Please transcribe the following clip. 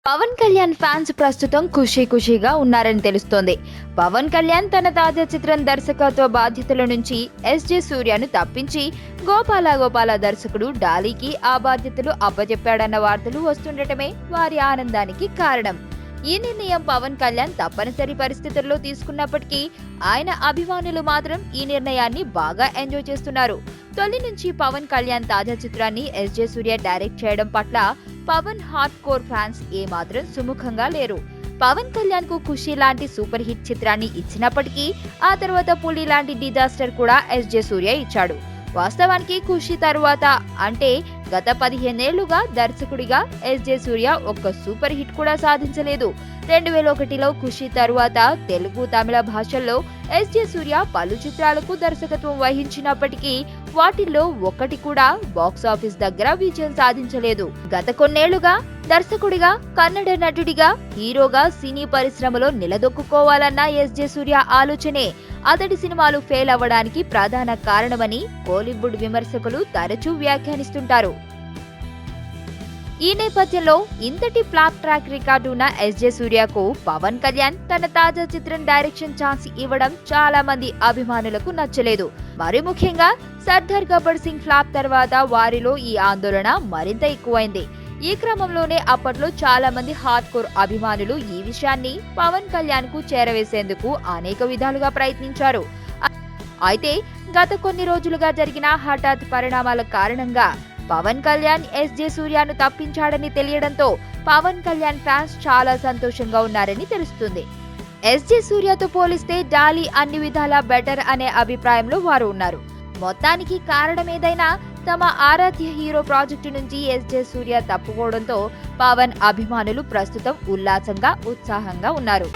Pawan Kalyan fans ప్రస్తుతం ఖుషీగా ఉన్నారని తెలుస్తోంది. పవన్ కళ్యాణ్ తన తాజా చిత్రం దర్శకత్వ బాధ్యతల నుంచి ఎస్జే సూర్యను తప్పించి గోపాల దర్శకుడు డాలీకి ఆ బాధ్యతలు అప్పజెప్పాడన్న వార్తలు వస్తుండటమే వారి ఆనందానికి కారణం. ఈ నిర్ణయం పవన్ కళ్యాణ్ తప్పనిసరి పరిస్థితుల్లో తీసుకున్నప్పటికీ ఆయన అభిమానులు మాత్రం ఈ నిర్ణయాన్ని బాగా ఎంజాయ్ చేస్తున్నారు. తొలి నుంచి పవన్ కళ్యాణ్ తాజా చిత్రాన్ని ఎస్జే సూర్య డైరెక్ట్ చేయడం పట్ల పవన్ హార్డ్ కోర్ ఫ్యాన్స్ ఏమాత్రం సుముఖంగా లేరు. పవన్ కళ్యాణ్ కు ఖుషి లాంటి సూపర్ హిట్ చిత్రాన్ని ఇచ్చినప్పటికీ ఆ తర్వాత పులి లాంటి డిజాస్టర్ కూడా ఎస్జే సూర్య ఇచ్చాడు. వాస్తవానికి ఖుషి తరువాత అంటే గత 15 ఏళ్లుగా దర్శకుడిగా ఎస్జే సూర్య ఒక్క సూపర్ హిట్ కూడా సాధించలేదు. 2001లో ఖుషి తరువాత తెలుగు, తమిళ భాషల్లో ఎస్జే సూర్య పలు చిత్రాలకు దర్శకత్వం వహించినప్పటికీ వాటిల్లో ఒక్కటి కూడా బాక్సాఫీస్ దగ్గర విజయం సాధించలేదు. గత కొన్నేళ్లుగా దర్శకుడిగా, కన్నడ నటుడిగా, హీరోగా సినీ పరిశ్రమలో నిలదొక్కుకోవాలన్న ఎస్జే సూర్య ఆలోచనే అతడి సినిమాలు ఫెయిల్ అవ్వడానికి ప్రధాన కారణమని కోలీవుడ్ విమర్శకులు తరచూ వ్యాఖ్యానిస్తుంటారు. ఈ నేపథ్యంలో ఇంతటి ఫ్లాప్ ట్రాక్ రికార్డు ఉన్న ఎస్జే సూర్యకు పవన్ కళ్యాణ్ తన తాజా చిత్రం డైరెక్షన్ ఛాన్స్ ఇవ్వడం చాలా మంది అభిమానులకు నచ్చలేదు. మరి ముఖ్యంగా సర్దార్ గబ్బర్ సింగ్ ఫ్లాప్ తర్వాత వారిలో ఈ ఆందోళన మరింత ఎక్కువైంది. ఈ క్రమంలోనే అప్పట్లో చాలా మంది హార్డ్ కోర్ అభిమానులు ఈ విషయాన్ని పవన్ కళ్యాణ్ కు చేరవేసేందుకు అనేక విధాలుగా ప్రయత్నించారు. అయితే గత కొన్ని రోజులుగా జరిగిన హఠాత్ పరిణామాల కారణంగా పవన్ కళ్యాణ్ ఎస్జే సూర్యను తప్పించాడని తెలియడంతో పవన్ కళ్యాణ్ ఫ్యాన్స్ చాలా సంతోషంగా ఉన్నారని తెలుస్తుంది. ఎస్జే సూర్యతో పోలిస్తే డాలీ అన్ని విధాలా బెటర్ అనే అభిప్రాయంలో వారు ఉన్నారు. మొత్తానికి కారణమేదైనా తమ ఆరాధ్య హీరో ప్రాజెక్టు నుంచి ఎస్జే సూర్య తప్పుకోవడంతో పవన్ అభిమానులు ప్రస్తుతం ఉల్లాసంగా, ఉత్సాహంగా ఉన్నారు.